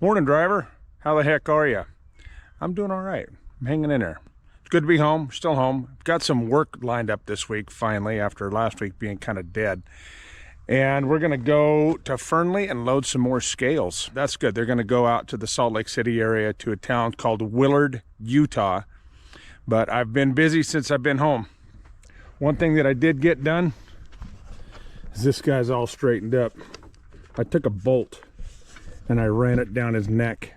Morning, driver. How the heck are you? I'm doing all right. I'm hanging in there. It's good to be home, still home. Got some work lined up this week, finally, after last week being kind of dead. And we're going to go to Fernley and load some more scales. That's good. They're going to go out to the Salt Lake City area to a town called Willard, Utah. But I've been busy since I've been home. One thing that I did get done is this guy's all straightened up. I took a bolt and I ran it down his neck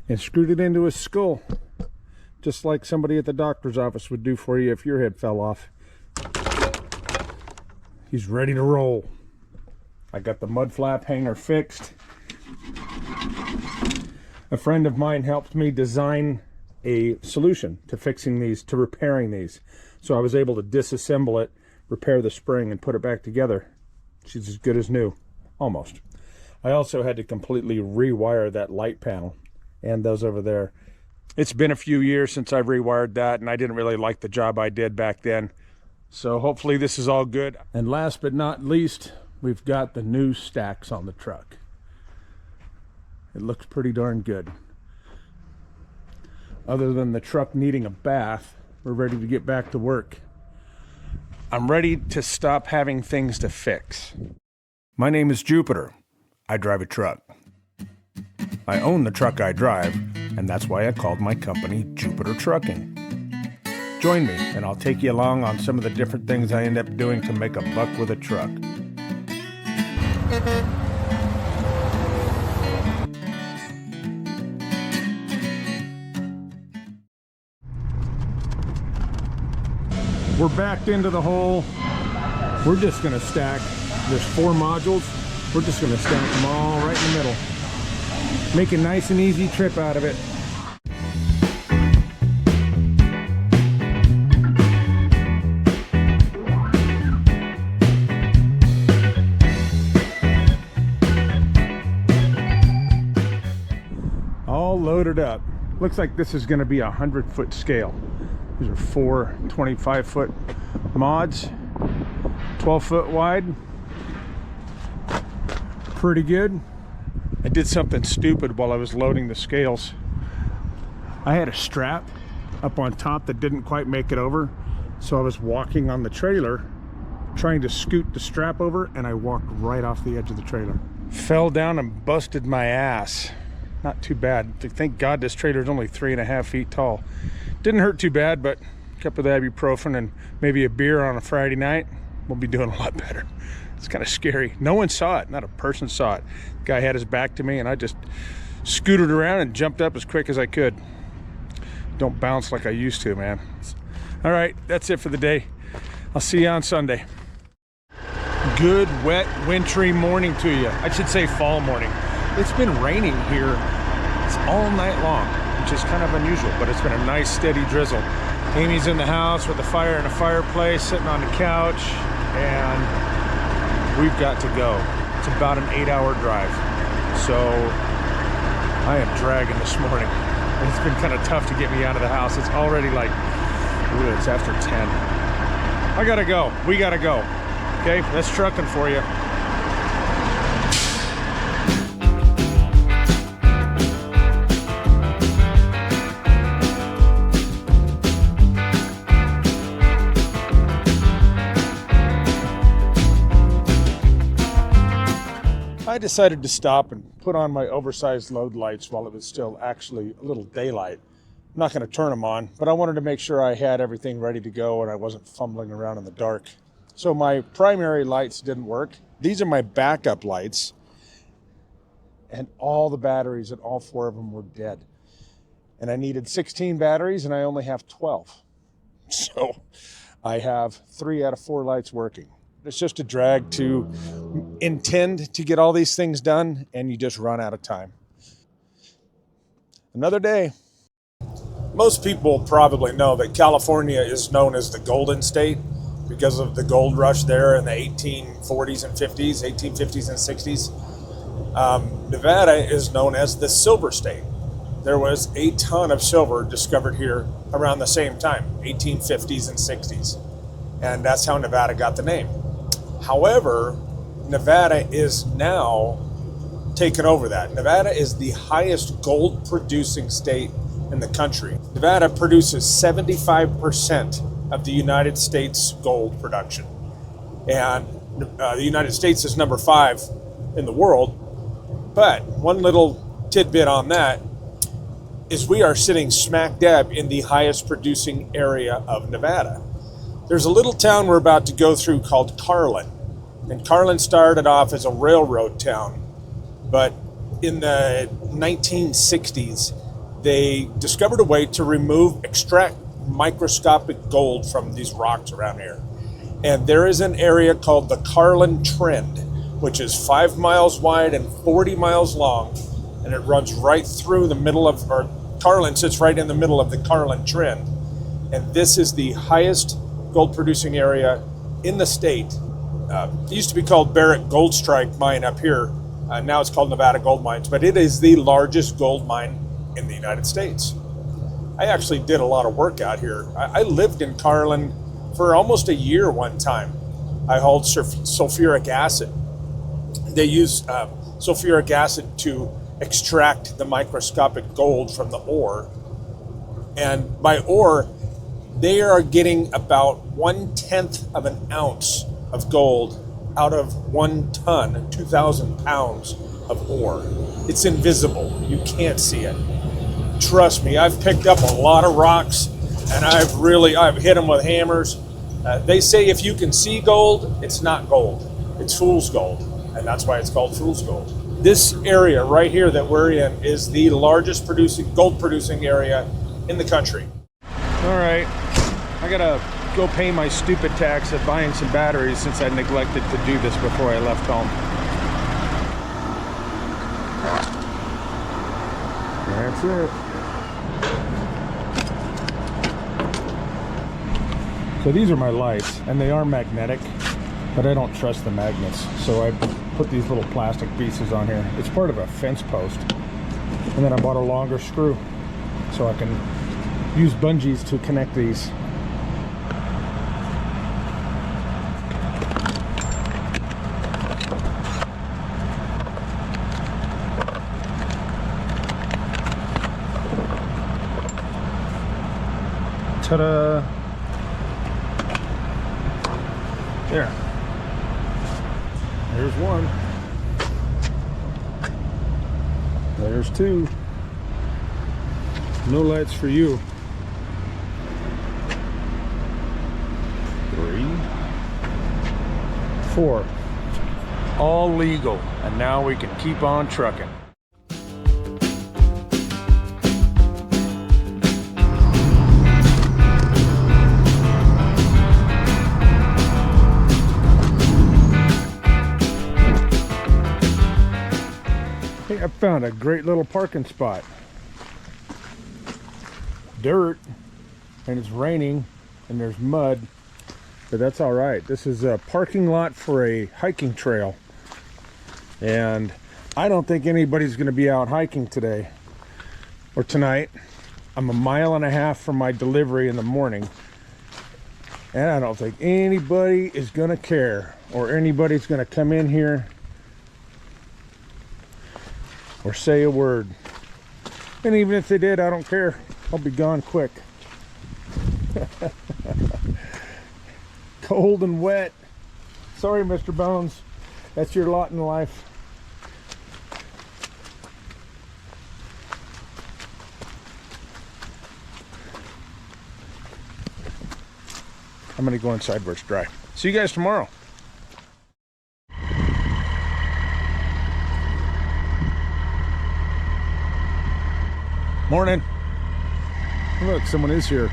and screwed it into his skull, just like somebody at the doctor's office would do for you if your head fell off. He's ready to roll. I got the mud flap hanger fixed. A friend of mine helped me design a solution to fixing these, to repairing these. So I was able to disassemble it, repair the spring, and put it back together. She's as good as new, almost. I also had to completely rewire that light panel and those over there. It's been a few years since I've rewired that, and I didn't really like the job I did back then. So hopefully this is all good. And last but not least, we've got the new stacks on the truck. It looks pretty darn good. Other than the truck needing a bath, we're ready to get back to work. I'm ready to stop having things to fix. My name is Jupiter. I drive a truck. I own the truck I drive, and that's why I called my company Jupiter Trucking. Join me, and I'll take you along on some of the different things I end up doing to make a buck with a truck. We're backed into the hole. We're just gonna stack. There's 4 modules. We're just gonna stack them all right in the middle. Make a nice and easy trip out of it. All loaded up. Looks like this is gonna be a 100-foot scale. These are 4 25-foot mods, 12-foot wide. Pretty good. I did something stupid while I was loading the scales. I had a strap up on top that didn't quite make it over, so I was walking on the trailer trying to scoot the strap over, and I walked right off the edge of the trailer. Fell down and busted my ass. Not too bad. Thank God this trailer is only 3.5 feet tall. Didn't hurt too bad, but a couple of ibuprofen and maybe a beer on a Friday night, we'll be doing a lot better. It's kind of scary. No one saw it. Not a person saw it. The guy had his back to me, and I just scooted around and jumped up as quick as I could. Don't bounce like I used to, man. All right, that's it for the day. I'll see you on Sunday. Good, wet, wintry morning to you. I should say fall morning. It's been raining here all night long, which is kind of unusual, but it's been a nice, steady drizzle. Amy's in the house with a fire and a fireplace, sitting on the couch, and we've got to go. It's about an 8-hour drive. So I am dragging this morning. It's been kind of tough to get me out of the house. It's already like, ooh, it's after 10. I gotta go. We gotta go. Okay, that's trucking for you. I decided to stop and put on my oversized load lights while it was still actually a little daylight. I'm not going to turn them on, but I wanted to make sure I had everything ready to go and I wasn't fumbling around in the dark. So my primary lights didn't work. These are my backup lights, and all the batteries at all 4 of them were dead. And I needed 16 batteries, and I only have 12. So I have 3 out of 4 lights working. It's just a drag to intend to get all these things done, and you just run out of time. Another day. Most people probably know that California is known as the Golden State because of the gold rush there in the 1840s and 50s, 1850s and 60s. Nevada is known as the Silver State. There was a ton of silver discovered here around the same time, 1850s and 60s. And that's how Nevada got the name. However, Nevada is now taken over that. Nevada is the highest gold producing state in the country. Nevada produces 75% of the United States gold production. And the United States is number 5 in the world. But one little tidbit on that is we are sitting smack dab in the highest producing area of Nevada. There's a little town we're about to go through called Carlin. And Carlin started off as a railroad town. But in the 1960s, they discovered a way to extract microscopic gold from these rocks around here. And there is an area called the Carlin Trend, which is 5 miles wide and 40 miles long. And it runs right through the middle of, or Carlin sits right in the middle of the Carlin Trend. And this is the highest gold producing area in the state. It used to be called Barrick Gold Strike Mine up here. Now it's called Nevada Gold Mines, but it is the largest gold mine in the United States. I actually did a lot of work out here. I lived in Carlin for almost a year one time. I hauled sulfuric acid. They use sulfuric acid to extract the microscopic gold from the ore. And by ore, they are getting about 1/10 of an ounce of gold out of 1 ton, 2,000 pounds of ore. It's invisible. You can't see it. Trust me, I've picked up a lot of rocks and I've hit them with hammers. They say if you can see gold, it's not gold. It's fool's gold. And that's why it's called fool's gold. This area right here that we're in is the largest gold producing area in the country. All right, I gotta go pay my stupid tax at buying some batteries since I neglected to do this before I left home. That's it. So these are my lights, and they are magnetic, but I don't trust the magnets. So I put these little plastic pieces on here. It's part of a fence post. And then I bought a longer screw so I can use bungees to connect these. Ta-da! There. There's one. There's two. No lights for you. 3, 4. All legal. And now we can keep on trucking. I found a great little parking spot. Dirt, and it's raining, and there's mud, but that's all right. This is a parking lot for a hiking trail, and I don't think anybody's going to be out hiking today or tonight. I'm a mile and a half from my delivery in the morning, and I don't think anybody is going to care, or anybody's going to come in here or say a word. And even if they did, I don't care. I'll be gone quick. Cold and wet. Sorry, Mr. Bones. That's your lot in life. I'm gonna go inside where it's dry. See you guys tomorrow. Morning. Look, someone is here.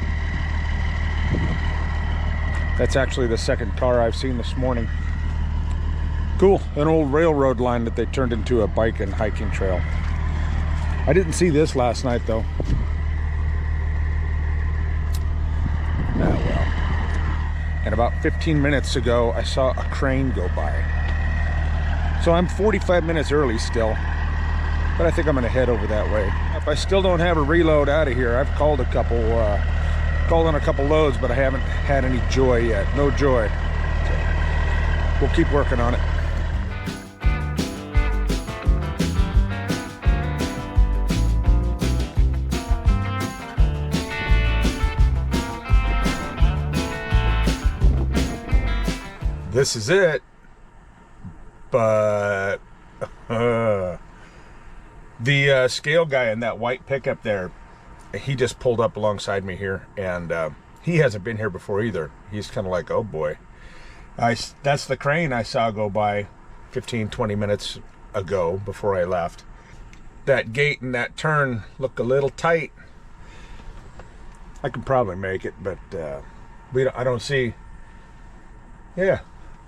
That's actually the second car I've seen this morning. Cool, an old railroad line that they turned into a bike and hiking trail. I didn't see this last night though. Ah well. And about 15 minutes ago, I saw a crane go by. So I'm 45 minutes early still. But I think I'm gonna head over that way. If I still don't have a reload out of here, I've called on a couple loads, but I haven't had any joy yet. No joy. So we'll keep working on it. this is it. But the scale guy in that white pickup there, he just pulled up alongside me here, and he hasn't been here before either. He's kind of like, oh boy. That's the crane I saw go by 15-20 minutes ago before I left. That gate and that turn look a little tight. I could probably make it, but I don't see. Yeah,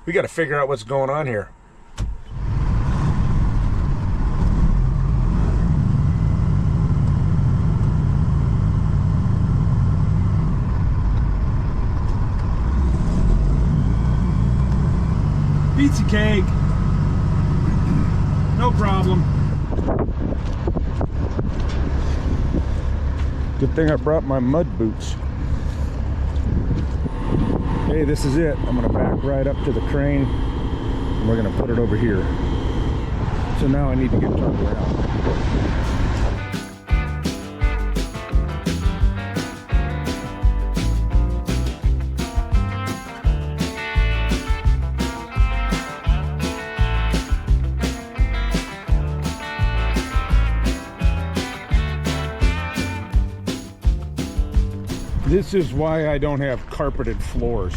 we got to figure out what's going on here. Pizza cake. No problem. Good thing I brought my mud boots. Hey, this is it. I'm gonna back right up to the crane and we're gonna put it over here. So now I need to get turned around. This is why I don't have carpeted floors.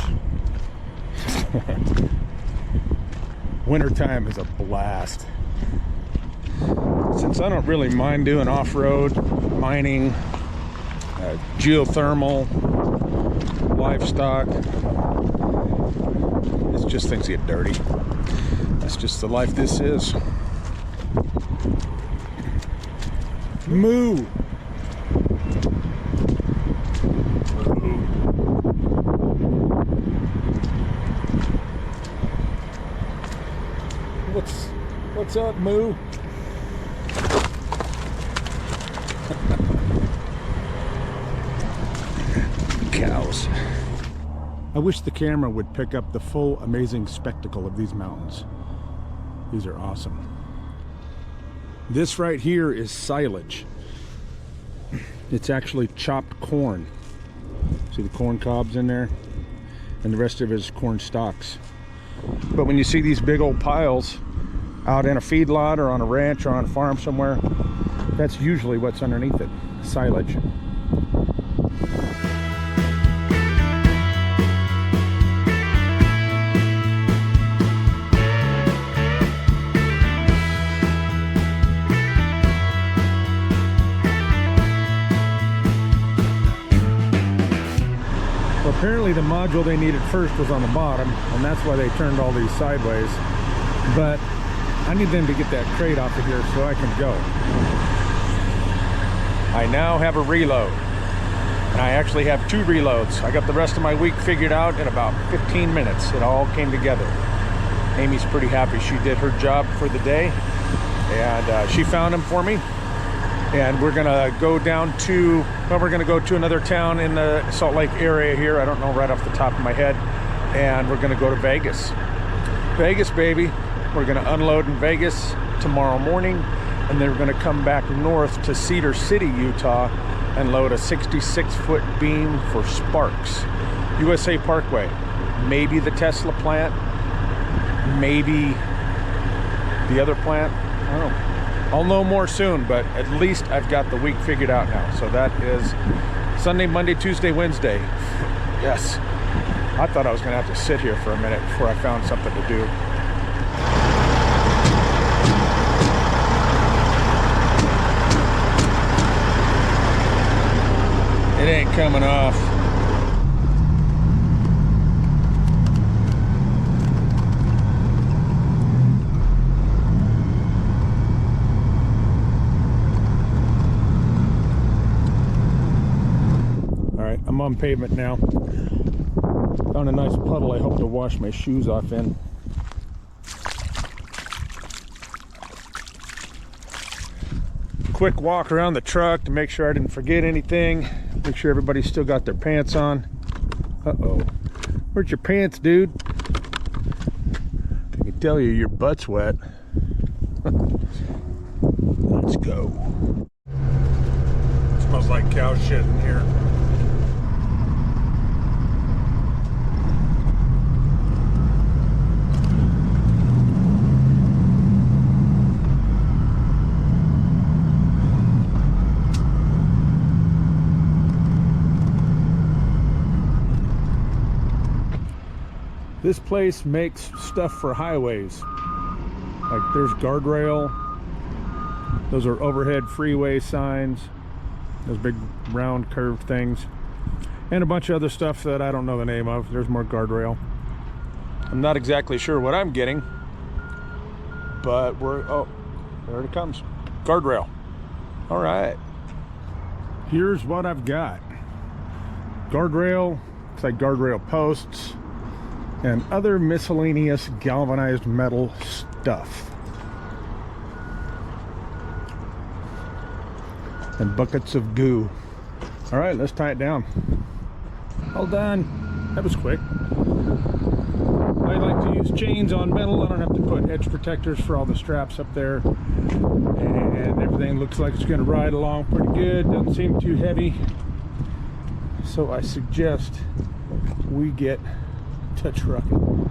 Wintertime is a blast. Since I don't really mind doing off-road, mining, geothermal, livestock, it's just things get dirty. That's just the life this is. Moo! What's up, Moo? Cows. I wish the camera would pick up the full amazing spectacle of these mountains. These are awesome. This right here is silage. It's actually chopped corn. See the corn cobs in there? And the rest of it is corn stalks. But when you see these big old piles out in a feedlot or on a ranch or on a farm somewhere, that's usually what's underneath it, silage. Well, apparently the module they needed first was on the bottom, and that's why they turned all these sideways. But I need them to get that crate off of here so I can go. I now have a reload. And I actually have 2 reloads. I got the rest of my week figured out in about 15 minutes. It all came together. Amy's pretty happy. She did her job for the day. And she found them for me. And we're gonna go down to, well, we're gonna go to another town in the Salt Lake area here. I don't know right off the top of my head. And we're gonna go to Vegas. Vegas, baby. We're going to unload in Vegas tomorrow morning, and then we're going to come back north to Cedar City, Utah, and load a 66-foot beam for Sparks. USA Parkway. Maybe the Tesla plant, maybe the other plant. I don't know. I'll know more soon, but at least I've got the week figured out now. So that is Sunday, Monday, Tuesday, Wednesday. Yes. I thought I was going to have to sit here for a minute before I found something to do. It ain't coming off. All right, I'm on pavement now. Found a nice puddle I hope to wash my shoes off in. Quick walk around the truck to make sure I didn't forget anything. Make sure everybody's still got their pants on. Uh-oh. Where's your pants, dude? I can tell you your butt's wet. Let's go. It smells like cow shit in here. This place makes stuff for highways. Like there's Guardrail. Those are overhead freeway signs. Those big round curved things. And a bunch of other stuff that I don't know the name of. There's more Guardrail. I'm not exactly sure what I'm getting. But oh, there it comes. Guardrail. All right. Here's what I've got. Guardrail. Looks like guardrail posts. And other miscellaneous galvanized metal stuff. And buckets of goo. All right, let's tie it down. All done. That was quick. I like to use chains on metal. I don't have to put edge protectors for all the straps up there. And everything looks like it's gonna ride along pretty good. Doesn't seem too heavy. So I suggest we get to trucking.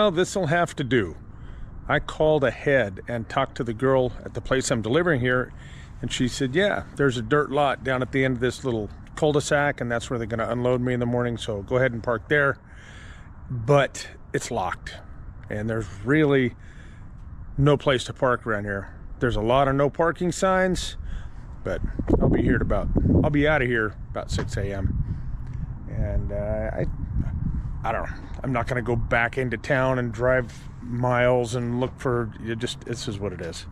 Well, this'll have to do. I called ahead and talked to the girl at the place I'm delivering here, and she said, yeah, there's a dirt lot down at the end of this little cul-de-sac, and that's where they're gonna unload me in the morning, so go ahead and park there. But it's locked, and there's really no place to park around here. There's a lot of no parking signs, but I'll be out of here about 6 a.m. And I don't know. I'm not going to go back into town and drive miles and look for, this is what it is.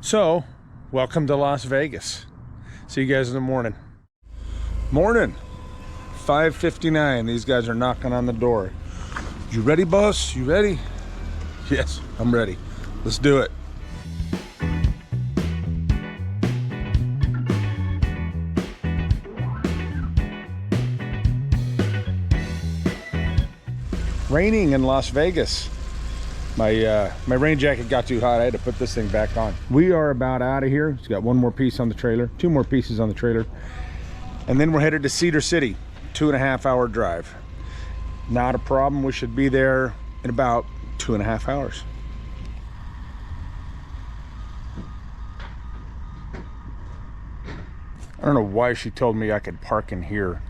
So, welcome to Las Vegas. See you guys in the morning. Morning. 5:59. These guys are knocking on the door. You ready, boss? You ready? Yes, I'm ready. Let's do it. Raining in Las Vegas. My rain jacket got too hot. I had to put this thing back on. We are about out of here. It's got one more piece on the trailer, two more pieces on the trailer. And then we're headed to Cedar City, 2.5 hour drive. Not a problem. We should be there in about 2.5 hours. I don't know why she told me I could park in here.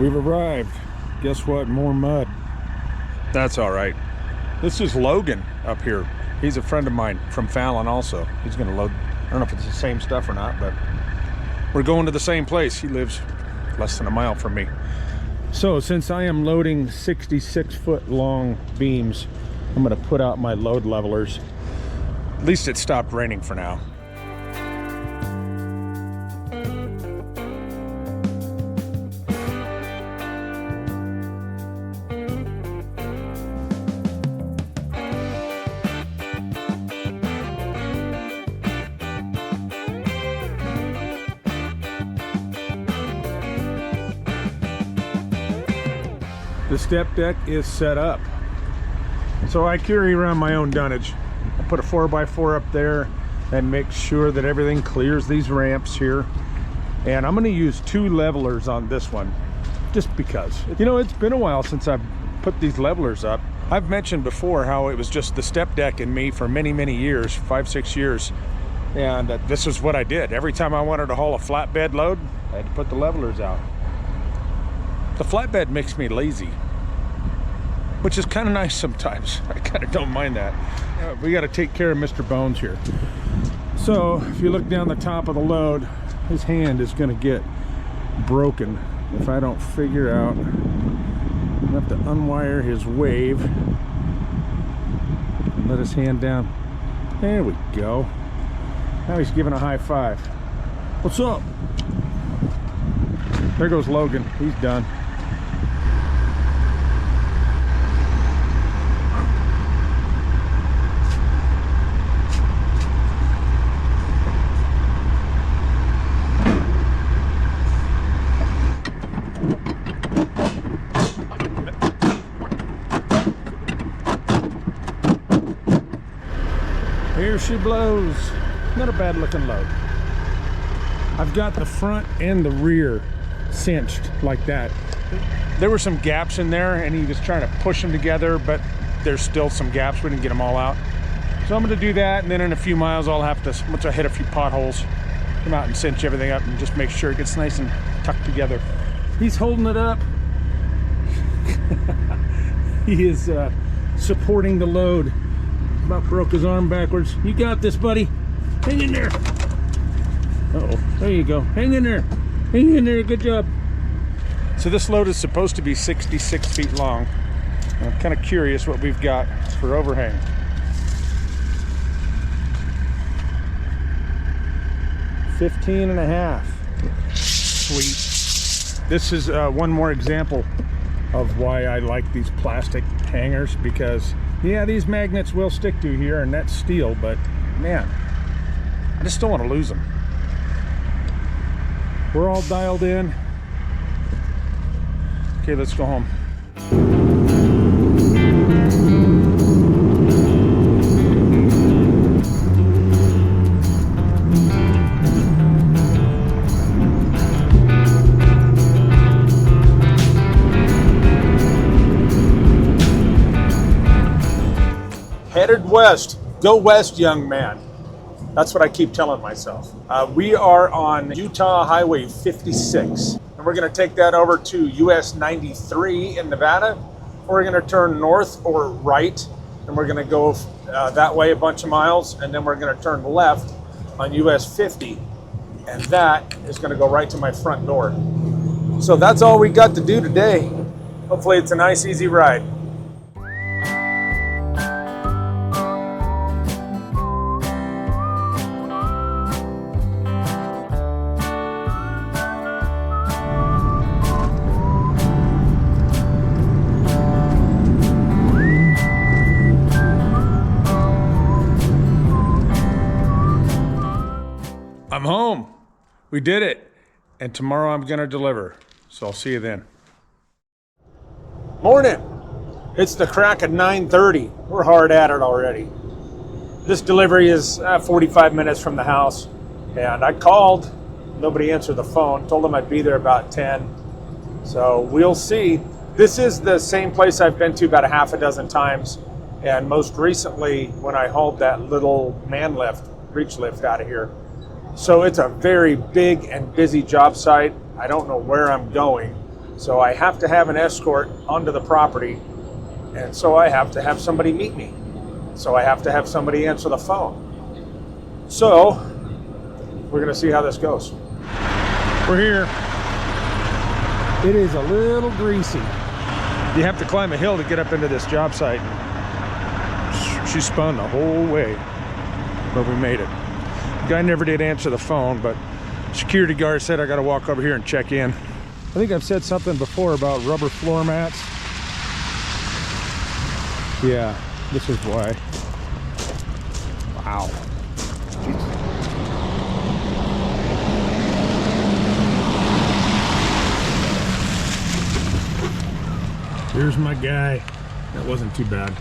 We've arrived. Guess what? More mud. That's all right. This is Logan up here. He's a friend of mine from Fallon also. He's gonna load, I don't know if it's the same stuff or not, but we're going to the same place. He lives less than a mile from me. So since I am loading 66-foot long beams, I'm gonna put out my load levelers. At least it stopped raining for now. The step deck is set up. So I carry around my own dunnage. I put a 4x4 up there and make sure that everything clears these ramps here. And I'm gonna use 2 levelers on this one, just because. You know, it's been a while since I've put these levelers up. I've mentioned before how it was just the step deck and me for many, many years, 5-6 years. And this is what I did. Every time I wanted to haul a flatbed load, I had to put the levelers out. The flatbed makes me lazy, which is kind of nice sometimes. I kind of don't mind that. We got to take care of Mr. Bones here. So if you look down the top of the load, his hand is going to get broken if I don't figure out. I'm going to have to unwire his wave and let his hand down. There we go. Now he's giving a high five. What's up? There goes Logan. He's done. Here she blows. Not a bad looking load. I've got the front and the rear cinched like that. There were some gaps in there and he was trying to push them together, but there's still some gaps. We didn't get them all out. So I'm gonna do that, and then in a few miles I'll have to, once I hit a few potholes, come out and cinch everything up and just make sure it gets nice and tucked together. He's holding it up. He is supporting the load. About broke his arm backwards. You got this, buddy. Hang in there. Uh-oh, there you go. Hang in there. Hang in there, good job. So this load is supposed to be 66 feet long. I'm kind of curious what we've got for overhang. $15 and a half. Sweet. This is one more example of why I like these plastic hangers, because yeah, these magnets will stick to here and that's steel, but man, I just don't want to lose them. We're all dialed in. Okay, let's go home. Headed west. Go west, young man. That's what I keep telling myself. We are on Utah Highway 56, and we're going to take that over to US 93 in Nevada. We're going to turn north or right, and we're going to go that way a bunch of miles, and then we're going to turn left on US 50, and that is going to go right to my front door. So that's all we got to do today. Hopefully it's a nice, easy ride. I'm home. We did it. And tomorrow I'm gonna deliver. So I'll see you then. Morning. It's the crack of 9:30. We're hard at it already. This delivery is 45 minutes from the house. And I called, nobody answered the phone, told them I'd be there about 10. So we'll see. This is the same place I've been to about a half a dozen times. And most recently when I hauled that little man lift, reach lift out of here. So it's a very big and busy job site. I don't know where I'm going, So I have to have an escort onto the property, and so I have to have somebody meet me. So I have to have somebody answer the phone. So we're gonna see how this goes. We're here. It is a little greasy. You have to climb a hill to get up into this job site. She spun the whole way, but we made it. Guy never did answer the phone, but security guard said I gotta walk over here and check in. I think I've said something before about rubber floor mats. Yeah, this is why. Wow. Jeez. Here's my guy. That wasn't too bad.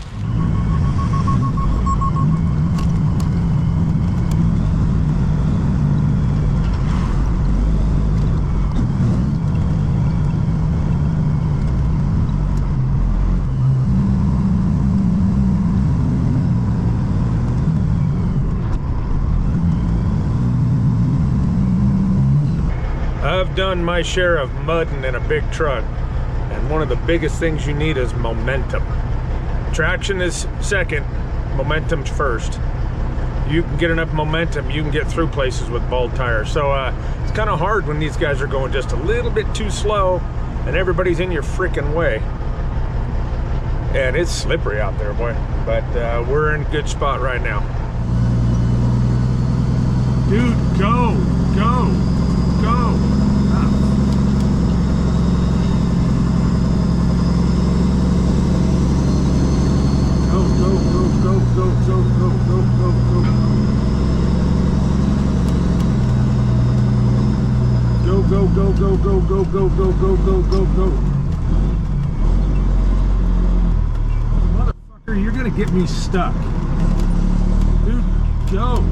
I've done my share of mudding in a big truck, and one of the biggest things you need is momentum. Traction is second, momentum's first. You can get enough momentum, you can get through places with bald tires. So it's kind of hard when these guys are going just a little bit too slow and everybody's in your freaking way. And it's slippery out there, boy. But we're in a good spot right now. Dude, go, go, go. Go, go, go, go, go, go, go, go, go, go. Motherfucker, you're gonna get me stuck. Dude, go.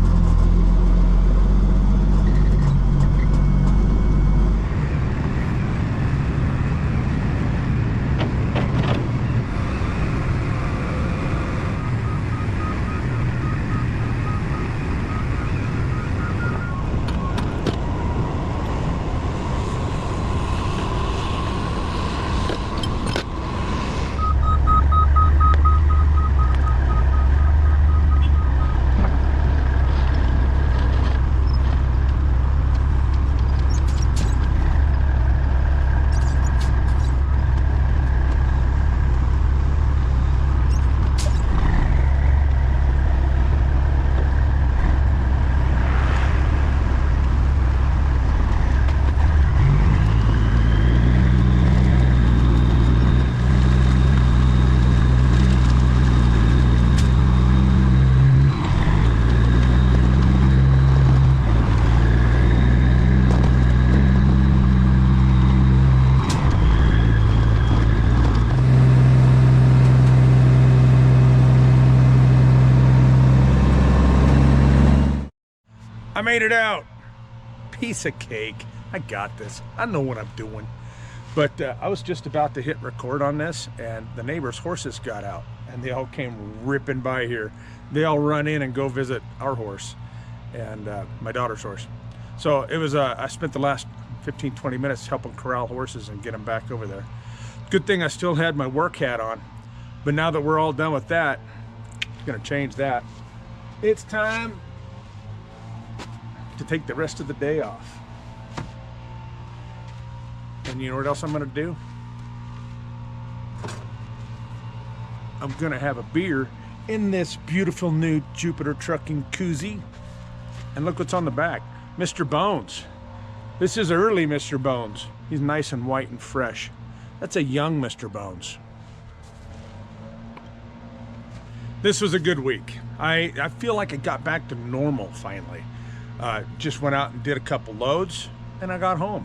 I made it out. Piece of cake. I got this. I know what I'm doing. But I was just about to hit record on this, and the neighbor's horses got out, and they all came ripping by here. They all run in and go visit our horse and my daughter's horse. So it was, I spent the last 15-20 minutes helping corral horses and get them back over there. Good thing I still had my work hat on. But now that we're all done with that, I'm gonna change that. It's time to take the rest of the day off. And you know what else I'm gonna do? I'm gonna have a beer in this beautiful new Jupiter Trucking koozie. And look what's on the back. Mr. Bones. This is early Mr. Bones. He's nice and white and fresh. That's a young Mr. Bones. This was a good week. I feel like I got back to normal finally. Just went out and did a couple loads and I got home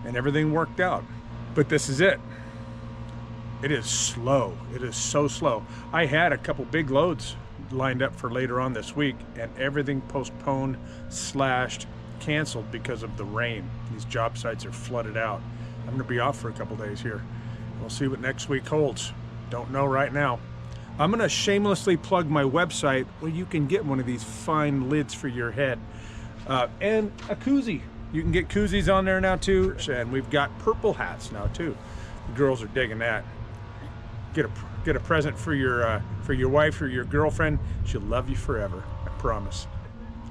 and everything worked out. But this is it. It is slow. It is so slow. I had a couple big loads lined up for later on this week and everything postponed, slashed, canceled because of the rain. These job sites are flooded out. I'm gonna be off for a couple days here. We'll see what next week holds. Don't know right now. I'm gonna shamelessly plug my website where you can get one of these fine lids for your head and a koozie You can get koozies on there now too, and we've got purple hats now too. The girls are digging that. Get a present for your wife or your girlfriend. She'll love you forever, I promise.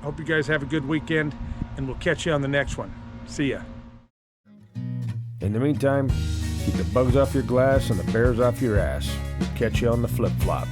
I hope you guys have a good weekend, and we'll catch you on the next one. See ya. In the meantime, keep the bugs off your glass and the bears off your ass. We'll catch you on the flip-flop.